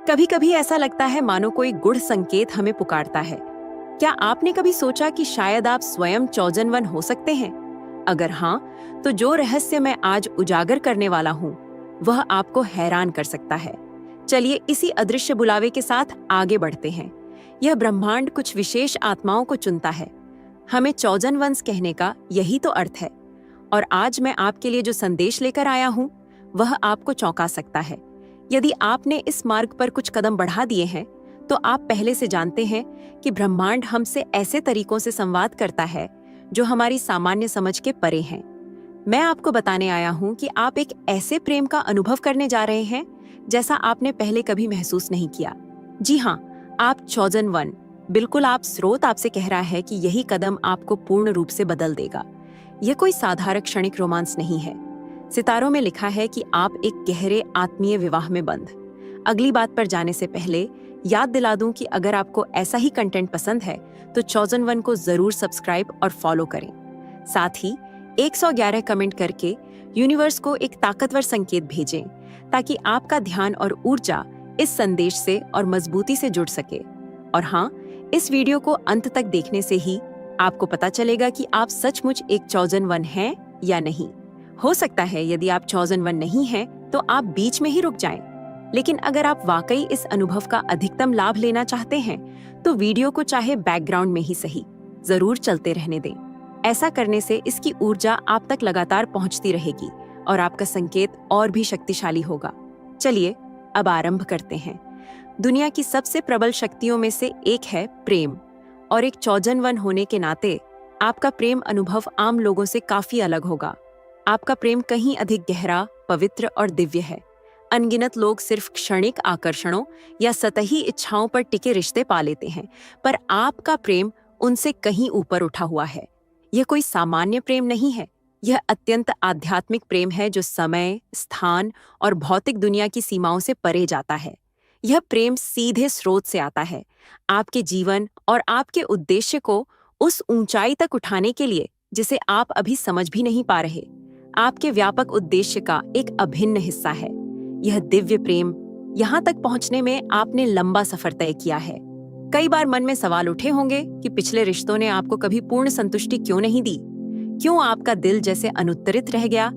कभी कभी ऐसा लगता है मानो कोई गुड़ संकेत हमें पुकारता है। क्या आपने कभी सोचा कि शायद आप स्वयं चौजन वन हो सकते हैं? अगर हाँ, तो जो रहस्य मैं आज उजागर करने वाला हूँ, वह आपको हैरान कर सकता है। चलिए इसी अदृश्य बुलावे के साथ आगे बढ़ते हैं। यह ब्रह्मांड कुछ विशेष आत्माओं को चुनता है। हमें चौजन वंश कहने का यही तो अर्थ है। और आज मैं आपके लिए जो संदेश लेकर आया हूँ, वह आपको चौंका सकता है। यदि आपने इस मार्ग पर कुछ कदम बढ़ा दिए हैं, तो आप पहले से जानते हैं कि ब्रह्मांड हमसे ऐसे तरीकों से संवाद करता है जो हमारी सामान्य समझ के परे हैं। मैं आपको बताने आया हूं कि आप एक ऐसे प्रेम का अनुभव करने जा रहे हैं जैसा आपने पहले कभी महसूस नहीं किया। जी हाँ, आप चौजन वन, बिल्कुल आप स्रोत आपसे कह रहा है कि यही कदम आपको पूर्ण रूप से बदल देगा। यह कोई साधारण क्षणिक रोमांस नहीं है। सितारों में लिखा है कि आप एक गहरे आत्मीय विवाह में बंध। अगली बात पर जाने से पहले याद दिला दूं कि अगर आपको ऐसा ही कंटेंट पसंद है तो चौजन वन को जरूर सब्सक्राइब और फॉलो करें। साथ ही 111 कमेंट करके यूनिवर्स को एक ताकतवर संकेत भेजें ताकि आपका ध्यान और ऊर्जा इस संदेश से और मजबूती से जुड़ सके। और हाँ, इस वीडियो को अंत तक देखने से ही आपको पता चलेगा कि आप सचमुच एक चौजन वन हैं या नहीं। हो सकता है यदि आप चौजन वन नहीं हैं तो आप बीच में ही रुक जाएं। लेकिन अगर आप वाकई इस अनुभव का अधिकतम लाभ लेना चाहते हैं तो वीडियो को चाहे बैकग्राउंड में ही सही जरूर चलते रहने दें। ऐसा करने से इसकी ऊर्जा आप तक लगातार पहुंचती रहेगी और आपका संकेत और भी शक्तिशाली होगा। चलिए अब आरंभ करते हैं। दुनिया की सबसे प्रबल शक्तियों में से एक है प्रेम, और एक चौजन वन होने के नाते आपका प्रेम अनुभव आम लोगों से काफी अलग होगा। आपका प्रेम कहीं अधिक गहरा, पवित्र और दिव्य है। अनगिनत लोग सिर्फ क्षणिक आकर्षणों या सतही इच्छाओं पर टिके रिश्ते पा लेते हैं, पर आपका प्रेम उनसे कहीं ऊपर उठा हुआ है। यह कोई सामान्य प्रेम नहीं है। यह अत्यंत आध्यात्मिक प्रेम है जो समय, स्थान और भौतिक दुनिया की सीमाओं से परे जाता है। यह प्रेम सीधे स्रोत से आता है, आपके जीवन और आपके उद्देश्य को उस ऊंचाई तक उठाने के लिए जिसे आप अभी समझ भी नहीं पा रहे। आपके व्यापक उद्देश्य का एक अभिन्न हिस्सा है। यह दिव्य प्रेम, यहाँ तक पहुँचने में आपने लंबा सफर तय किया है। कई बार मन में सवाल उठे होंगे कि पिछले रिश्तों ने आपको कभी पूर्ण संतुष्टि क्यों नहीं दी? क्यों आपका दिल जैसे अनुत्तरित रह गया?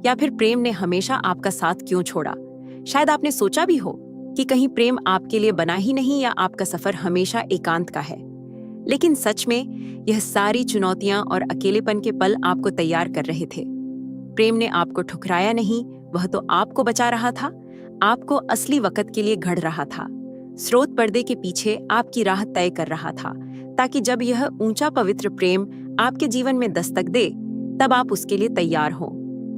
या फिर प्रेम ने हमेशा आपका साथ क्यों छोड़ा? शायद आपने सोचा भी हो कि कहीं प्रेम आपके लिए बना ही नहीं या आपका सफर हमेशा एकांत का है। लेकिन सच में यह सारी चुनौतियां और अकेलेपन के पल आपको तैयार कर रहे थे। प्रेम ने आपको ठुकराया नहीं, वह तो आपको बचा रहा था, आपको असली वक्त के लिए घड़ रहा था। स्रोत पर्दे के पीछे आपकी राह तय कर रहा था, ताकि जब यह ऊंचा पवित्र प्रेम आपके जीवन में दस्तक दे, तब आप उसके लिए तैयार हो।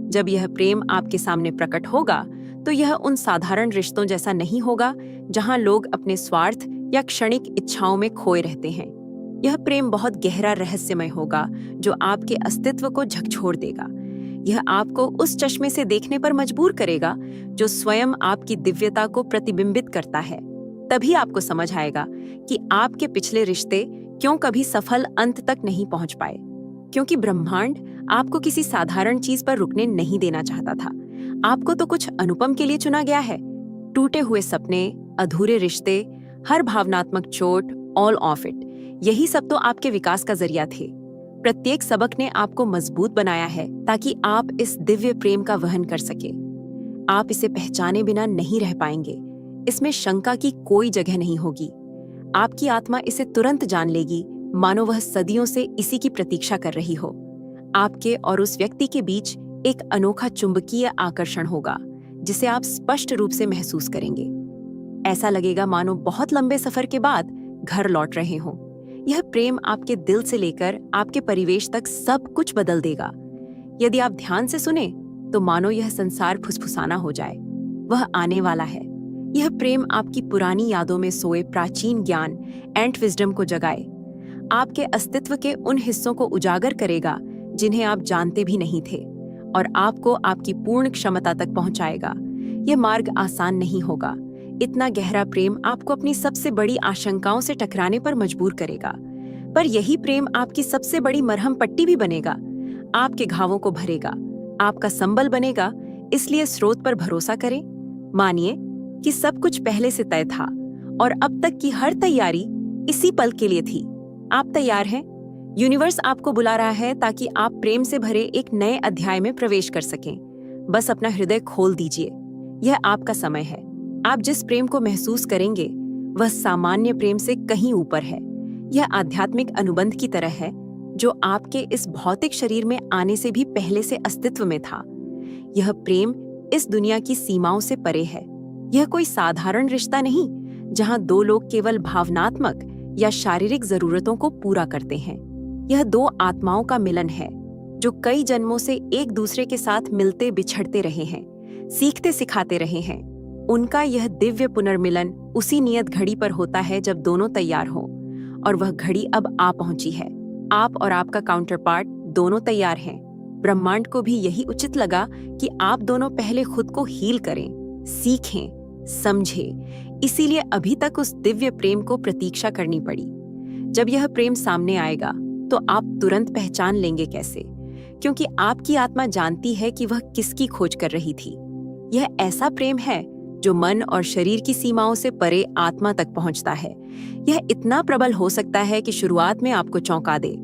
जब यह प्रेम आपके सामने प्रकट होगा, तो यह उन साधारण रिश्तों जैसा नहीं होगा जहां लोग अपने स्वार्थ या क्षणिक इच्छाओं में खोए रहते हैं। यह प्रेम बहुत गहरा, रहस्यमय होगा जो आपके अस्तित्व को झकझोर देगा। यह आपको उस चश्मे से देखने पर मजबूर करेगा जो स्वयं आपकी दिव्यता को प्रतिबिंबित करता है। तभी आपको समझ आएगा कि आपके पिछले रिश्ते क्यों कभी सफल अंत तक नहीं पहुंच पाए। क्योंकि ब्रह्मांड आपको किसी साधारण चीज पर रुकने नहीं देना चाहता था। आपको तो कुछ अनुपम के लिए चुना गया है। टूटे हुए सपने, अधूरे रिश्ते, हर भावनात्मक चोट, ऑल ऑफ इट, यही सब तो आपके विकास का जरिया थे। प्रत्येक सबक ने आपको मजबूत बनाया है ताकि आप इस दिव्य प्रेम का वहन कर सके। आप इसे पहचाने बिना नहीं रह पाएंगे। इसमें शंका की कोई जगह नहीं होगी। आपकी आत्मा इसे तुरंत जान लेगी, मानो वह सदियों से इसी की प्रतीक्षा कर रही हो। आपके और उस व्यक्ति के बीच एक अनोखा चुंबकीय आकर्षण होगा जिसे आप स्पष्ट रूप से महसूस करेंगे। ऐसा लगेगा मानो बहुत लंबे सफर के बाद घर लौट रहे हों। यह प्रेम आपके दिल से लेकर आपके परिवेश तक सब कुछ बदल देगा। यदि आप ध्यान से सुने तो मानो यह संसार फुसफुसाना हो जाए। वह आने वाला है। यह प्रेम आपकी पुरानी यादों में सोए प्राचीन ज्ञान, एंट विजडम को जगाए। आपके अस्तित्व के उन हिस्सों को उजागर करेगा जिन्हें आप जानते भी नहीं थे, और आपको आपकी पूर्ण क्षमता तक पहुंचाएगा। यह मार्ग आसान नहीं होगा। इतना गहरा प्रेम आपको अपनी सबसे बड़ी आशंकाओं से टकराने पर मजबूर करेगा, पर यही प्रेम आपकी सबसे बड़ी मरहम पट्टी भी बनेगा। आपके घावों को भरेगा, आपका संबल बनेगा। इसलिए स्रोत पर भरोसा करें। मानिए कि सब कुछ पहले से तय था और अब तक की हर तैयारी इसी पल के लिए थी। आप तैयार हैं? यूनिवर्स आपको बुला रहा है ताकि आप प्रेम से भरे एक नए अध्याय में प्रवेश कर सकें। बस अपना हृदय खोल दीजिए। यह आपका समय है। आप जिस प्रेम को महसूस करेंगे वह सामान्य प्रेम से कहीं ऊपर है। यह आध्यात्मिक अनुबंध की तरह है जो आपके इस भौतिक शरीर में आने से भी पहले से अस्तित्व में था। यह प्रेम इस दुनिया की सीमाओं से परे है। यह कोई साधारण रिश्ता नहीं जहां दो लोग केवल भावनात्मक या शारीरिक जरूरतों को पूरा करते हैं। यह दो आत्माओं का मिलन है जो कई जन्मों से एक दूसरे के साथ मिलते बिछड़ते रहे हैं, सीखते सिखाते रहे हैं। उनका यह दिव्य पुनर्मिलन उसी नियत घड़ी पर होता है जब दोनों तैयार हों, और वह घड़ी अब आ पहुंची है। आप और आपका काउंटर पार्ट दोनों तैयार हैं। ब्रह्मांड को भी यही उचित लगा कि आप दोनों पहले खुद को हील करें, सीखें, समझें। इसीलिए अभी तक उस दिव्य प्रेम को प्रतीक्षा करनी पड़ी। जब यह प्रेम सामने आएगा तो आप तुरंत पहचान लेंगे कैसे, क्योंकि आपकी आत्मा जानती है कि वह किसकी खोज कर रही थी। यह ऐसा प्रेम है जो मन और शरीर की सीमाओं से परे आत्मा तक पहुंचता है। यह इतना प्रबल हो सकता है कि शुरुआत में आपको चौंका दे,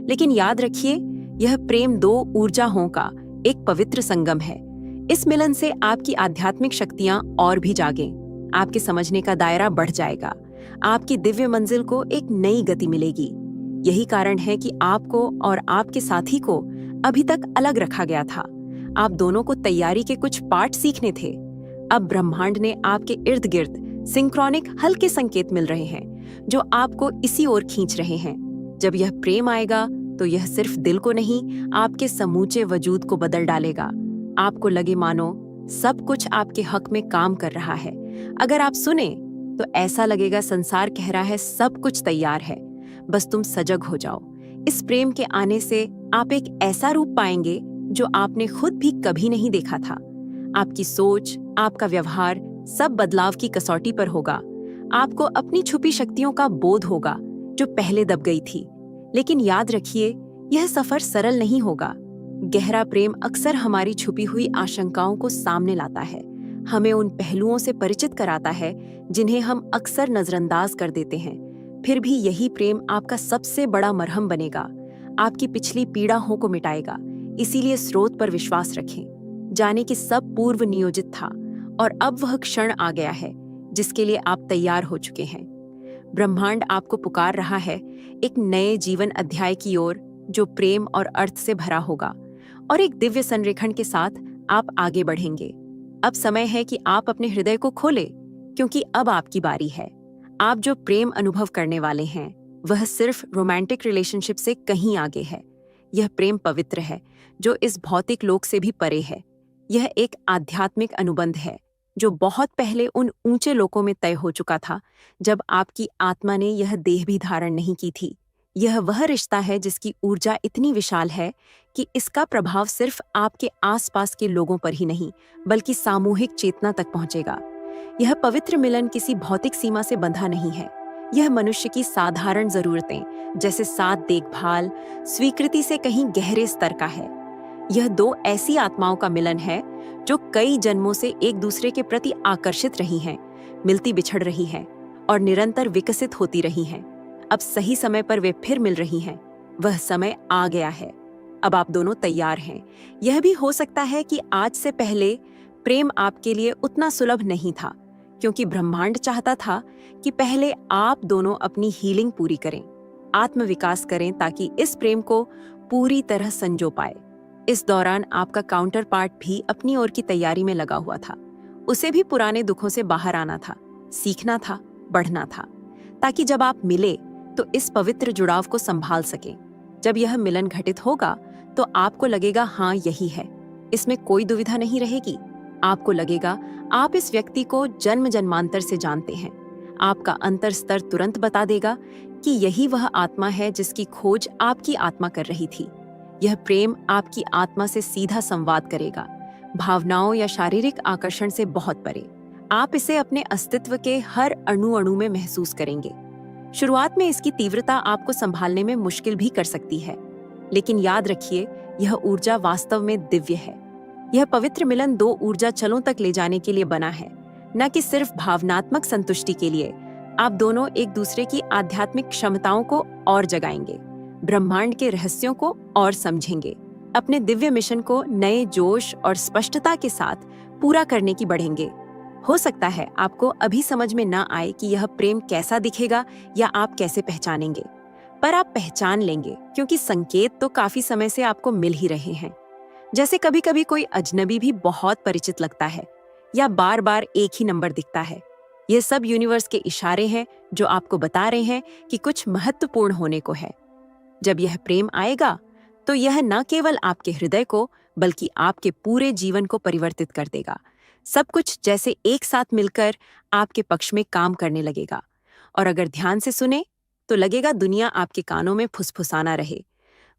लेकिन याद रखिए, यह प्रेम दो ऊर्जाओं का एक पवित्र संगम है। इस मिलन से आपकी आध्यात्मिक शक्तियां और भी जागें, आपके समझने का दायरा बढ़ जाएगा, आपकी दिव्य मंजिल को एक नई गति मिलेगी। यही कारण है कि आपको और आपके साथी को अभी तक अलग रखा गया था। आप दोनों को तैयारी के कुछ पाठ सीखने थे। अब ब्रह्मांड ने आपके इर्द गिर्द सिंक्रोनिक हल्के संकेत मिल रहे हैं जो आपको इसी ओर खींच रहे हैं। जब यह प्रेम आएगा तो यह सिर्फ दिल को नहीं, आपके समूचे वजूद को बदल डालेगा। आपको लगे मानो सब कुछ आपके हक में काम कर रहा है। अगर आप सुने तो ऐसा लगेगा संसार कह रहा है सब कुछ तैयार है, बस तुम सजग हो जाओ। इस प्रेम के आने से आप एक ऐसा रूप पाएंगे जो आपने खुद भी कभी नहीं देखा था। आपकी सोच, आपका व्यवहार सब बदलाव की कसौटी पर होगा। आपको अपनी छुपी शक्तियों का बोध होगा जो पहले दब गई थी। लेकिन याद रखिए, यह सफर सरल नहीं होगा। गहरा प्रेम अक्सर हमारी छुपी हुई आशंकाओं को सामने लाता है, हमें उन पहलुओं से परिचित कराता है जिन्हें हम अक्सर नजरअंदाज कर देते हैं। फिर भी यही प्रेम आपका सबसे बड़ा मरहम बनेगा, आपकी पिछली पीड़ाओं को मिटाएगा। इसीलिए स्रोत पर विश्वास रखें, जाने कि सब पूर्व नियोजित था और अब वह क्षण आ गया है जिसके लिए आप तैयार हो चुके हैं। ब्रह्मांड आपको पुकार रहा है एक नए जीवन अध्याय की ओर जो प्रेम और अर्थ से भरा होगा, और एक दिव्य संरेखण के साथ आप आगे बढ़ेंगे। अब समय है कि आप अपने हृदय को खोलें, क्योंकि अब आपकी बारी है। आप जो प्रेम अनुभव करने वाले हैं वह सिर्फ रोमांटिक रिलेशनशिप से कहीं आगे है। यह प्रेम पवित्र है जो इस भौतिक लोक से भी परे है। यह एक आध्यात्मिक अनुबंध है जो बहुत पहले उन ऊंचे लोकों में तय हो चुका था जब आपकी आत्मा ने यह देह भी धारण नहीं की थी। यह वह रिश्ता है जिसकी ऊर्जा इतनी विशाल है कि इसका प्रभाव सिर्फ आपके आसपास के लोगों पर ही नहीं बल्कि सामूहिक चेतना तक पहुंचेगा। यह पवित्र मिलन किसी भौतिक सीमा से बंधा नहीं है। यह मनुष्य की साधारण जरूरतें जैसे साथ, देखभाल, स्वीकृति से कहीं गहरे स्तर का है। यह दो ऐसी आत्माओं का मिलन है जो कई जन्मों से एक दूसरे के प्रति आकर्षित रही हैं, मिलती बिछड़ रही हैं और निरंतर विकसित होती रही हैं। अब सही समय पर वे फिर मिल रही हैं। वह समय आ गया है। अब आप दोनों तैयार हैं। यह भी हो सकता है कि आज से पहले प्रेम आपके लिए उतना सुलभ नहीं था, क्योंकि ब्रह्मांड चाहता था कि पहले आप दोनों अपनी हीलिंग पूरी करें, आत्मविकास करें, ताकि इस प्रेम को पूरी तरह संजो पाए। इस दौरान आपका काउंटर पार्ट भी अपनी ओर की तैयारी में लगा हुआ था। उसे भी पुराने दुखों से बाहर आना था, सीखना था, बढ़ना था, ताकि जब आप मिले तो इस पवित्र जुड़ाव को संभाल सकें। जब यह मिलन घटित होगा तो आपको लगेगा हाँ यही है, इसमें कोई दुविधा नहीं रहेगी। आपको लगेगा आप इस व्यक्ति को जन्म जन्मांतर से जानते हैं। आपका अंतर स्तर तुरंत बता देगा कि यही वह आत्मा है जिसकी खोज आपकी आत्मा कर रही थी। यह प्रेम आपकी आत्मा से सीधा संवाद करेगा, भावनाओं या शारीरिक आकर्षण से बहुत परे। आप इसे अपने अस्तित्व के हर अणु में महसूस करेंगे। शुरुआत में इसकी तीव्रता आपको संभालने में मुश्किल भी कर सकती है, लेकिन याद रखिए, यह ऊर्जा वास्तव में दिव्य है। यह पवित्र मिलन दो ऊर्जा चलों तक ले जाने के लिए बना है, न कि सिर्फ भावनात्मक संतुष्टि के लिए। आप दोनों एक दूसरे की आध्यात्मिक क्षमताओं को और जगाएंगे, ब्रह्मांड के रहस्यों को और समझेंगे, अपने दिव्य मिशन को नए जोश और स्पष्टता के साथ पूरा करने की बढ़ेंगे। हो सकता है आपको अभी समझ में ना आए कि यह प्रेम कैसा दिखेगा या आप कैसे पहचानेंगे, पर आप पहचान लेंगे क्योंकि संकेत तो काफी समय से आपको मिल ही रहे हैं। जैसे कभी कभी कोई अजनबी भी बहुत परिचित लगता है या बार बार एक ही नंबर दिखता है। ये सब यूनिवर्स के इशारे हैं जो आपको बता रहे हैं कि कुछ महत्वपूर्ण होने को है। जब यह प्रेम आएगा तो यह न केवल आपके हृदय को बल्कि आपके पूरे जीवन को परिवर्तित कर देगा। सब कुछ जैसे एक साथ मिलकर आपके पक्ष में काम करने लगेगा। और अगर ध्यान से सुने तो लगेगा दुनिया आपके कानों में फुसफुसाना रहे।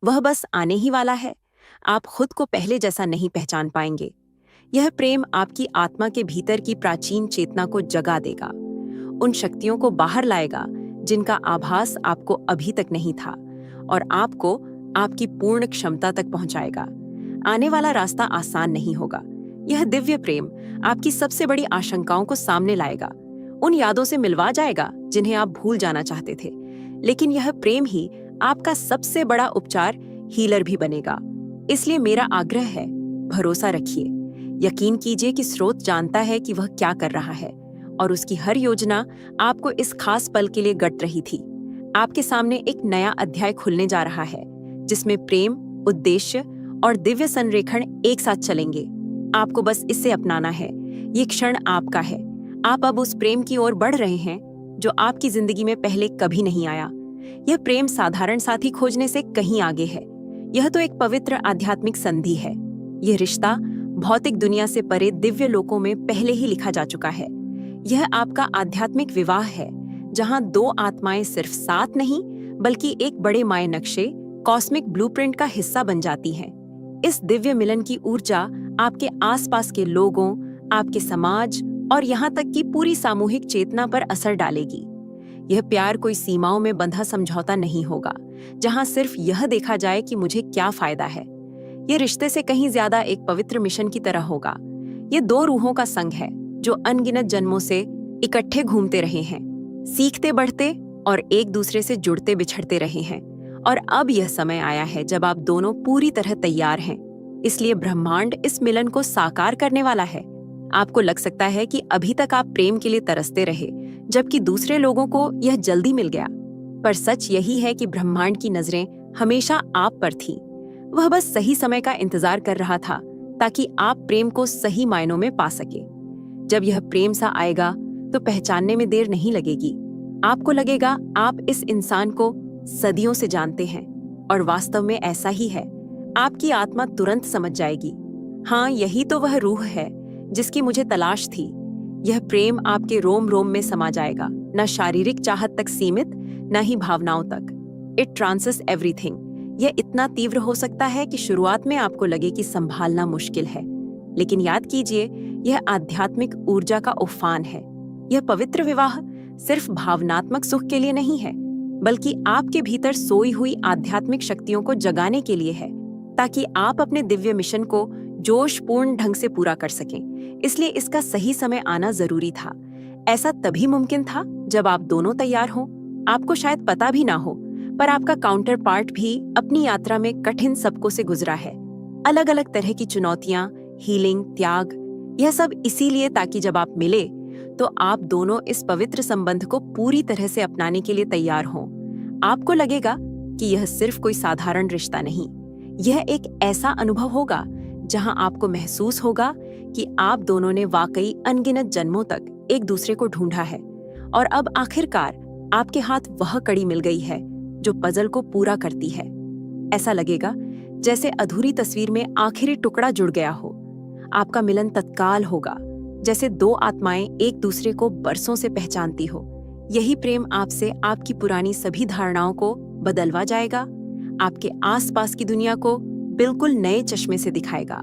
वह बस आने ही वाला है। आप खुद को पहले जैसा नहीं पहचान पाएंगे। यह प्रेम आपकी आत्मा के भीतर की प्राचीन चेतना को जगा देगा, उन शक्तियों को बाहर लाएगा जिनका आभास आपको अभी तक नहीं था, और आपको आपकी पूर्ण क्षमता तक पहुंचाएगा। आने वाला रास्ता आसान नहीं होगा। यह दिव्य प्रेम आपकी सबसे बड़ी आशंकाओं को सामने लाएगा, उन यादों से मिलवा जाएगा जिन्हें आप भूल जाना चाहते थे। लेकिन यह प्रेम ही आपका सबसे बड़ा उपचार हीलर भी बनेगा। इसलिए मेरा आग्रह है, भरोसा रखिए, यकीन कीजिए कि स्रोत जानता है कि वह क्या कर रहा है और उसकी हर योजना आपको इस खास पल के लिए गढ़ रही थी। आपके सामने एक नया अध्याय खुलने जा रहा है जिसमें प्रेम, उद्देश्य और दिव्य संरेखण एक साथ चलेंगे। आपको बस इसे अपनाना है। ये क्षण आपका है। आप अब उस प्रेम की ओर बढ़ रहे हैं जो आपकी जिंदगी में पहले कभी नहीं आया। यह प्रेम साधारण साथी खोजने से कहीं आगे है। यह तो एक पवित्र आध्यात्मिक संधि है। यह रिश्ता भौतिक दुनिया से परे दिव्य लोकों में पहले ही लिखा जा चुका है। यह आपका आध्यात्मिक विवाह है, जहां दो आत्माएं सिर्फ साथ नहीं बल्कि एक बड़े माय नक्शे, कॉस्मिक ब्लूप्रिंट का हिस्सा बन जाती हैं। इस दिव्य मिलन की ऊर्जा आपके आसपास के लोगों, आपके समाज और यहाँ तक कि पूरी सामूहिक चेतना पर असर डालेगी। यह प्यार कोई सीमाओं में बंधा समझौता नहीं होगा, जहां सिर्फ यह देखा जाए कि मुझे क्या फायदा है। यह रिश्ते से कहीं ज्यादा एक पवित्र मिशन की तरह होगा। ये दो रूहों का संग है जो अनगिनत जन्मों से इकट्ठे घूमते रहे हैं, सीखते बढ़ते और एक दूसरे से जुड़ते बिछड़ते रहे हैं। और अब यह समय आया है जब आप दोनों पूरी तरह तैयार हैं। इसलिए ब्रह्मांड इस मिलन को साकार करने वाला है। आपको लग सकता है कि अभी तक आप प्रेम के लिए तरसते रहे, जबकि दूसरे लोगों को यह जल्दी मिल गया। पर सच यही है कि ब्रह्मांड की नजरें हमेशा आप पर थीं। वह बस सही समय का इंतजार कर रहा था ताकि आप प्रेम को सही मायनों में पा सके। जब यह प्रेम सा आएगा तो पहचानने में देर नहीं लगेगी। आपको लगेगा आप इस इंसान को सदियों से जानते हैं, और वास्तव में ऐसा ही है। आपकी आत्मा तुरंत समझ जाएगी, हाँ, यही तो वह रूह है जिसकी मुझे तलाश थी। यह प्रेम आपके रोम रोम में समा जाएगा, न शारीरिक चाहत तक सीमित, न ही भावनाओं तक। It transcends everything. यह इतना तीव्र हो सकता है कि शुरुआत में आपको लगे कि संभालना मुश्किल है, लेकिन याद कीजिए, यह आध्यात्मिक ऊर्जा का उफान है। यह पवित्र विवाह सिर्फ भावनात्मक सुख के लिए नहीं है, बल्कि आपके भीतर सोई हुई आध्यात्मिक शक्तियों को जगाने के लिए है, ताकि आप अपने दिव्य मिशन को जोशपूर्ण ढंग से पूरा कर सकें। इसलिए इसका सही समय आना जरूरी था। ऐसा तभी मुमकिन था जब आप दोनों तैयार हों। आपको शायद पता भी ना हो, पर आपका काउंटर पार्ट भी अपनी यात्रा में कठिन सबकों से गुजरा है। अलग अलग तरह की चुनौतियां, हीलिंग, त्याग, यह सब इसीलिए ताकि जब आप मिले तो आप दोनों इस पवित्र संबंध को पूरी तरह से अपनाने के लिए तैयार हों। आपको लगेगा कि यह सिर्फ कोई साधारण रिश्ता नहीं, यह एक ऐसा अनुभव होगा जहां आपको महसूस होगा कि आप दोनों ने वाकई अनगिनत जन्मों तक एक दूसरे को ढूंढा है, और अब आखिरकार आपके हाथ वह कड़ी मिल गई है जो पजल को पूरा करती है। ऐसा लगेगा जैसे अधूरी तस्वीर में आखिरी टुकड़ा जुड़ गया हो। आपका मिलन तत्काल होगा, जैसे दो आत्माएं एक दूसरे को बरसों से पहचानती हो। यही प्रेम आपसे आपकी पुरानी सभी धारणाओं को बदलवा जाएगा, आपके आसपास की दुनिया को बिल्कुल नए चश्मे से दिखाएगा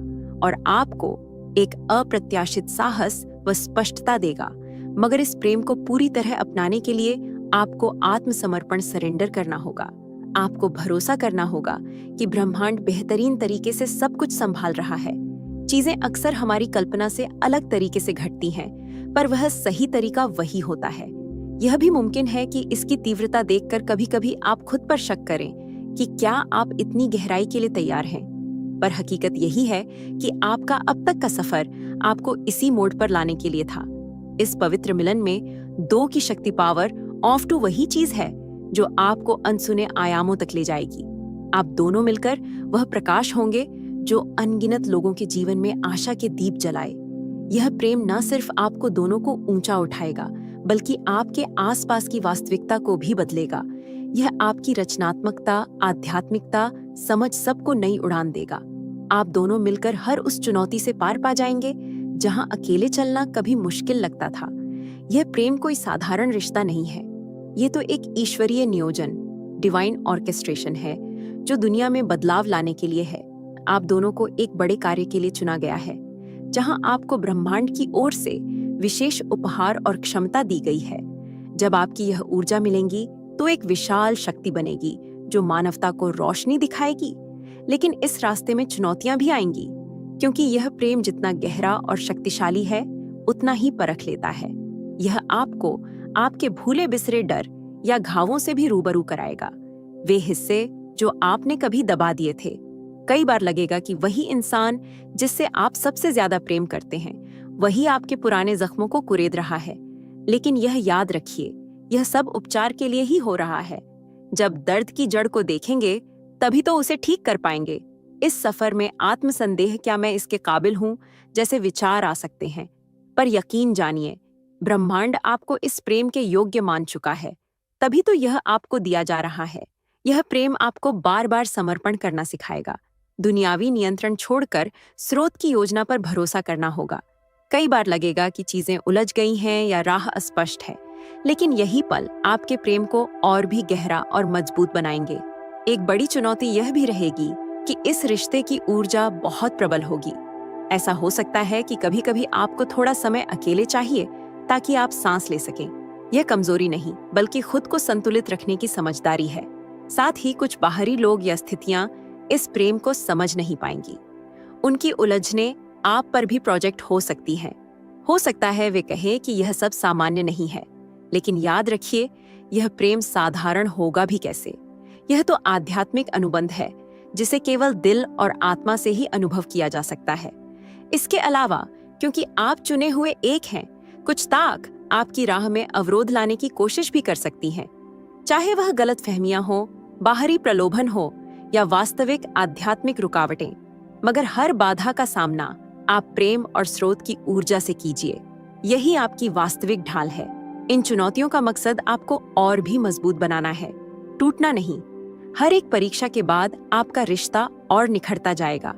और आपको एक अप्रत्याशित साहस व स्पष्टता देगा। मगर इस प्रेम को पूरी तरह अपनाने के लिए आपको आत्मसमर्पण सरेंडर करना होगा। आपको भरोसा करना होगा कि ब्रह्मांड बेहतरीन तरीके से सब कुछ संभाल रहा है। चीजें अक्सर हमारी कल्पना से अलग तरीके से घटती हैं, पर वह सही तरीका वही होता है। यह भी मुमकिन है कि इसकी तीव्रता देखकर कभी-कभी आप खुद पर शक करें कि क्या आप इतनी गहराई के लिए तैयार हैं। पर हकीकत यही है कि आपका अब तक का सफर आपको इसी मोड़ पर लाने के लिए था। इस पवित्र मिलन में 2 की शक्ति पावर ऑफ टू वही चीज है जो आपको अनसुने आयामों तक ले जाएगी। आप दोनों मिलकर वह प्रकाश होंगे जो अनगिनत लोगों के जीवन में आशा के दीप जलाए। यह प्रेम न सिर्फ आपको दोनों को ऊंचा उठाएगा, बल्कि आपके आसपास की वास्तविकता को भी बदलेगा। यह आपकी रचनात्मकता, आध्यात्मिकता, समझ सबको नई उड़ान देगा। आप दोनों मिलकर हर उस चुनौती से पार पा जाएंगे जहां अकेले चलना कभी मुश्किल लगता था। यह प्रेम कोई साधारण रिश्ता नहीं है, ये तो एक ईश्वरीय नियोजन, डिवाइन ऑर्केस्ट्रेशन है जो दुनिया में बदलाव लाने के लिए है। आप दोनों को एक बड़े कार्य के लिए चुना गया है, जहां आपको ब्रह्मांड की ओर से विशेष उपहार और क्षमता दी गई है। जब आपकी यह ऊर्जा मिलेंगी तो एक विशाल शक्ति बनेगी जो मानवता को रोशनी दिखाएगी। लेकिन इस रास्ते में चुनौतियां भी आएंगी, क्योंकि यह प्रेम जितना गहरा और शक्तिशाली है उतना ही परख लेता है। यह आपको आपके भूले बिसरे डर या घावों से भी रूबरू कराएगा, वे हिस्से जो आपने कभी दबा दिए थे। कई बार लगेगा कि वही इंसान जिससे आप सबसे ज्यादा प्रेम करते हैं वही आपके पुराने जख्मों को कुरेद रहा है। लेकिन यह याद रखिए, यह सब उपचार के लिए ही हो रहा है। जब दर्द की जड़ को देखेंगे तभी तो उसे ठीक कर पाएंगे। इस सफर में आत्मसंदेह, क्या मैं इसके काबिल हूं, जैसे विचार आ सकते हैं। पर यकीन जानिए, ब्रह्मांड आपको इस प्रेम के योग्य मान चुका है, तभी तो यह आपको दिया जा रहा है। यह प्रेम आपको बार बार समर्पण करना सिखाएगा। दुनियावी नियंत्रण छोड़कर स्रोत की योजना पर भरोसा करना होगा। कई बार लगेगा कि चीजें उलझ गई हैं या राह अस्पष्ट है, लेकिन यही पल आपके प्रेम को और भी गहरा और मजबूत बनाएंगे। एक बड़ी चुनौती यह भी रहेगी कि इस रिश्ते की ऊर्जा बहुत प्रबल होगी। ऐसा हो सकता है कि कभी-कभी आपको थोड़ा समय अकेले चाहिए ताकि आप सांस ले सकें। यह कमजोरी नहीं, बल्कि खुद को संतुलित रखने की समझदारी है। साथ ही कुछ बाहरी लोग या स्थितियां इस प्रेम को समझ नहीं पाएंगी। उनकी उलझने आप पर भी प्रोजेक्ट हो सकती हैं। हो सकता है वे कहें कि यह सब सामान्य नहीं है, लेकिन याद रखिए, यह प्रेम साधारण होगा भी कैसे। यह तो आध्यात्मिक अनुबंध है जिसे केवल दिल और आत्मा से ही अनुभव किया जा सकता है। इसके अलावा, क्योंकि आप चुने हुए एक हैं, कुछ ताक आपकी राह में अवरोध लाने की कोशिश भी कर सकती हैं। चाहे वह गलतफहमियां हो, बाहरी प्रलोभन हो या वास्तविक आध्यात्मिक रुकावटें, मगर हर बाधा का सामना आप प्रेम और स्रोत की ऊर्जा से कीजिए। यही आपकी वास्तविक ढाल है। इन चुनौतियों का मकसद आपको और भी मजबूत बनाना है, टूटना नहीं। हर एक परीक्षा के बाद आपका रिश्ता और निखरता जाएगा,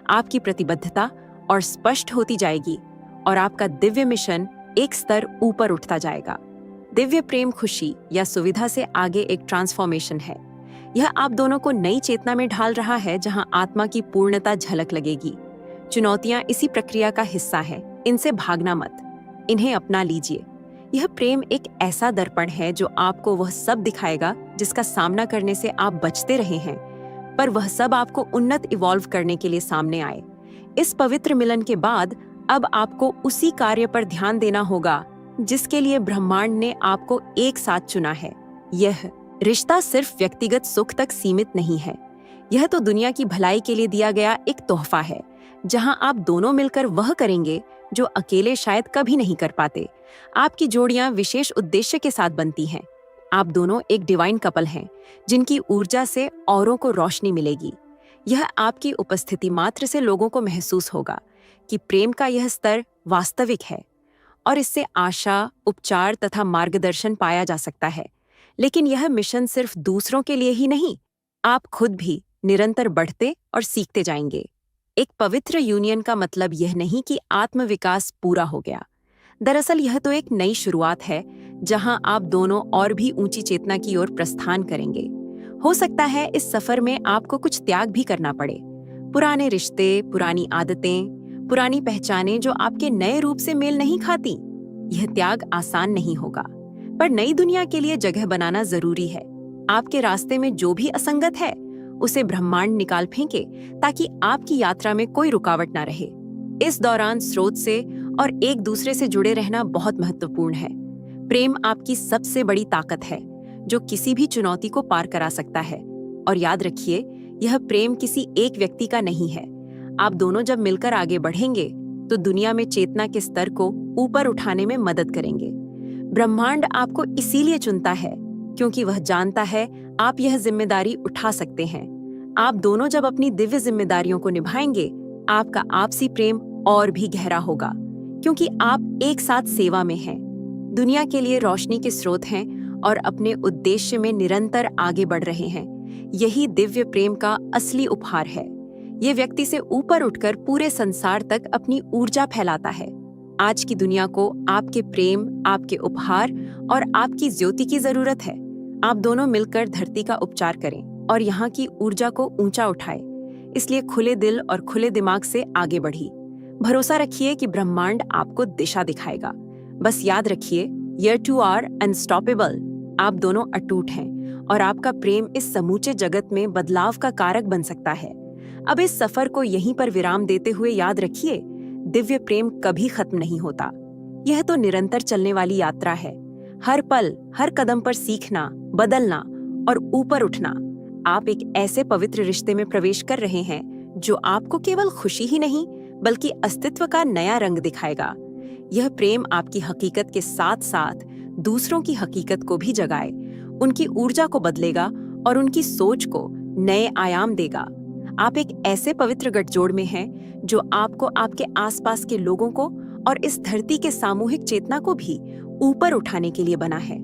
आपकी प्रतिबद्धता और स्पष्ट होती जाएगी, और आपका दिव्य मिशन एक स्तर ऊपर उठता जाएगा। दिव्य प्रेम खुशी या सुविधा से आगे एक ट्रांसफॉर्मेशन है। यह आप दोनों को नई चेतना में ढाल रहा है, जहां आत्मा की पूर्णता झलक लगेगी। चुनौतियां इसी प्रक्रिया का हिस्सा है, इनसे भागना मत, इन्हें अपना लीजिए। यह प्रेम एक ऐसा दर्पण है जो आपको वह सब दिखाएगा जिसका सामना करने से आप बचते रहे हैं, पर वह सब आपको उन्नत इवॉल्व करने के लिए सामने आए। इस पवित्र मिलन के बाद अब आपको उसी कार्य पर ध्यान देना होगा जिसके लिए ब्रह्मांड ने आपको एक साथ चुना है। यह रिश्ता सिर्फ व्यक्तिगत सुख तक सीमित नहीं है, यह तो दुनिया की भलाई के लिए दिया गया एक तोहफा है, जहां आप दोनों मिलकर वह करेंगे जो अकेले शायद कभी नहीं कर पाते। आपकी जोड़ियां विशेष उद्देश्य के साथ बनती हैं। आप दोनों एक डिवाइन कपल हैं, जिनकी ऊर्जा से औरों को रोशनी मिलेगी। यह आपकी उपस्थिति मात्र से लोगों को महसूस होगा कि प्रेम का यह स्तर वास्तविक है, और इससे आशा, उपचार तथा मार्गदर्शन पाया जा सकता है। लेकिन यह मिशन सिर्फ दूसरों के लिए ही नहीं, आप खुद भी निरंतर बढ़ते और सीखते जाएंगे। एक पवित्र यूनियन का मतलब यह नहीं कि आत्मविकास पूरा हो गया। दरअसल यह तो एक नई शुरुआत है, जहां आप दोनों और भी ऊंची चेतना की ओर प्रस्थान करेंगे। हो सकता है इस सफर में आपको कुछ त्याग भी करना पड़े। पुराने रिश्ते, पुरानी आदतें, पुरानी पहचानें जो आपके नए रूप से मेल नहीं खाती। यह त्याग आसान नहीं होगा, पर नई दुनिया के लिए जगह बनाना जरूरी है। आपके रास्ते में जो भी असंगत है, उसे ब्रह्मांड निकाल फेंके, ताकि आपकी यात्रा में कोई रुकावट ना रहे। इस दौरान स्रोत से और एक दूसरे से जुड़े रहना बहुत महत्वपूर्ण है। प्रेम आपकी सबसे बड़ी ताकत है, जो किसी भी चुनौती को पार करा सकता है। और याद रखिए, यह प्रेम किसी एक व्यक्ति का नहीं है। आप दोनों जब मिलकर आगे बढ़ेंगे तो दुनिया में चेतना के स्तर को ऊपर उठाने में मदद करेंगे। ब्रह्मांड आपको इसीलिए चुनता है क्योंकि वह जानता है आप यह जिम्मेदारी उठा सकते हैं। आप दोनों जब अपनी दिव्य जिम्मेदारियों को निभाएंगे, आपका आपसी प्रेम और भी गहरा होगा, क्योंकि आप एक साथ सेवा में हैं, दुनिया के लिए रोशनी के स्रोत हैं और अपने उद्देश्य में निरंतर आगे बढ़ रहे हैं। यही दिव्य प्रेम का असली उपहार है। ये व्यक्ति से ऊपर उठकर पूरे संसार तक अपनी ऊर्जा फैलाता है। आज की दुनिया को आपके प्रेम, आपके उपहार और आपकी ज्योति की जरूरत है। आप दोनों मिलकर धरती का उपचार करें और यहाँ की ऊर्जा को ऊंचा उठाएं। इसलिए खुले दिल और खुले दिमाग से आगे बढ़िए। भरोसा रखिए कि ब्रह्मांड आपको दिशा दिखाएगा। बस याद रखिए, You two are unstoppable। आप दोनों अटूट हैं और आपका प्रेम इस समूचे जगत में बदलाव का कारक बन सकता है। अब इस सफर को यहीं पर विराम देते हुए याद रखिए, दिव्य प्रेम कभी खत्म नहीं होता। यह तो निरंतर चलने वाली यात्रा है। हर पल, हर कदम पर सीखना, बदलना और ऊपर उठना। आप एक ऐसे पवित्र रिश्ते में प्रवेश कर रहे हैं जो आपको केवल खुशी ही नहीं बल्कि अस्तित्व का नया रंग दिखाएगा। यह प्रेम आपकी हकीकत के साथ साथ दूसरों की हकीकत को भी जगाए, उनकी ऊर्जा को बदलेगा और उनकी सोच को नए आयाम देगा। आप एक ऐसे पवित्र गठजोड़ में हैं जो आपको, आपके आसपास के लोगों को और इस धरती के सामूहिक चेतना को भी ऊपर उठाने के लिए बना है।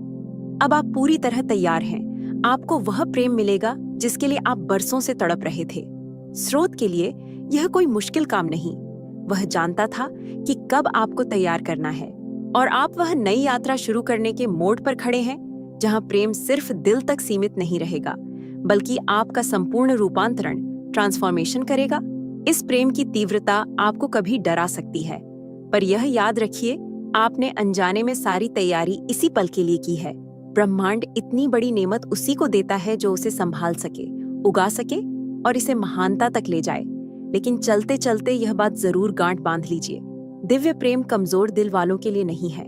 अब आप पूरी तरह तैयार हैं। आपको वह प्रेम मिलेगा जिसके लिए आप बरसों से तड़प रहे थे। स्रोत के लिए यह कोई मुश्किल काम नहीं। वह जानता था कि कब आपको तैयार करना है और आप वह नई यात्रा शुरू करने के मोड़ पर खड़े हैं, जहां प्रेम सिर्फ दिल तक सीमित नहीं रहेगा बल्कि आपका संपूर्ण रूपांतरण, ट्रांसफॉर्मेशन करेगा। इस प्रेम की तीव्रता आपको कभी डरा सकती है, पर यह याद रखिए, आपने अनजाने में सारी तैयारी इसी पल के लिए की है। ब्रह्मांड इतनी बड़ी नेमत उसी को देता है जो उसे संभाल सके, उगा सके और इसे महानता तक ले जाए। लेकिन चलते चलते यह बात जरूर गांठ बांध लीजिए, दिव्य प्रेम कमजोर दिल वालों के लिए नहीं है।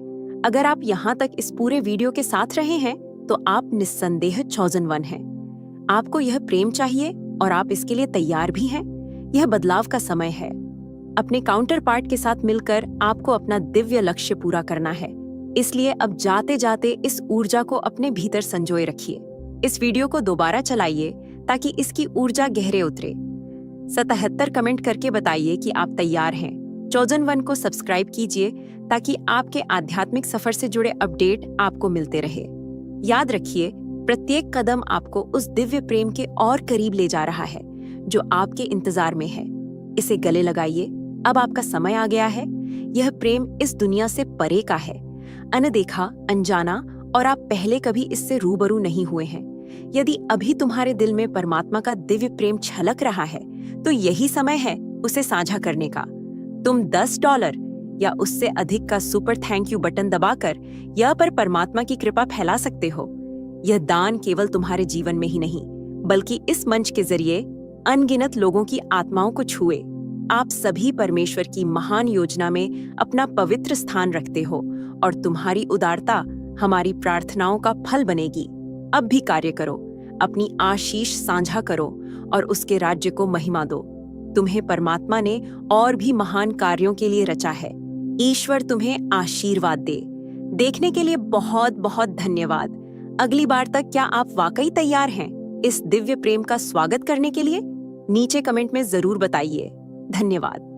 अगर आप यहाँ तक इस पूरे वीडियो के साथ रहे हैं तो आप निस्संदेह चॉजन वन हैं। आपको यह प्रेम चाहिए और आप इसके लिए तैयार भी हैं। यह बदलाव का समय है। अपने काउंटर पार्ट के साथ मिलकर आपको अपना दिव्य लक्ष्य पूरा करना है। इसलिए अब जाते जाते इस ऊर्जा को अपने भीतर संजोए रखिए। इस वीडियो को दोबारा चलाइए ताकि इसकी ऊर्जा गहरे उतरे। 77 कमेंट करके बताइए कि आप तैयार हैं। चॉजन वन को सब्सक्राइब कीजिए ताकि आपके आध्यात्मिक सफर से जुड़े अपडेट आपको मिलते रहे। याद रखिए, प्रत्येक कदम आपको उस दिव्य प्रेम के और करीब ले जा रहा है जो आपके इंतजार में है। इसे गले लगाइए। अब आपका समय आ गया है। यह प्रेम इस दुनिया से परे का है, अनदेखा, अनजाना, और आप पहले कभी इससे रूबरू नहीं हुए हैं। यदि अभी तुम्हारे दिल में परमात्मा का दिव्य प्रेम छलक रहा है तो यही समय है उसे साझा करने का। तुम $10 या उससे अधिक का सुपर थैंक यू बटन दबाकर यह पर परमात्मा की कृपा फैला सकते हो। यह दान केवल तुम्हारे जीवन में ही नहीं बल्कि इस मंच के जरिए अनगिनत लोगों की आत्माओं को छुए। आप सभी परमेश्वर की महान योजना में अपना पवित्र स्थान रखते हो और तुम्हारी उदारता हमारी प्रार्थनाओं का फल बनेगी। अब भी कार्य करो, अपनी आशीष साझा करो और उसके राज्य को महिमा दो। तुम्हें परमात्मा ने और भी महान कार्यों के लिए रचा है। ईश्वर तुम्हें आशीर्वाद दे। देखने के लिए बहुत बहुत धन्यवाद। अगली बार तक क्या आप वाकई तैयार हैं इस दिव्य प्रेम का स्वागत करने के लिए? नीचे कमेंट में जरूर बताइए। धन्यवाद।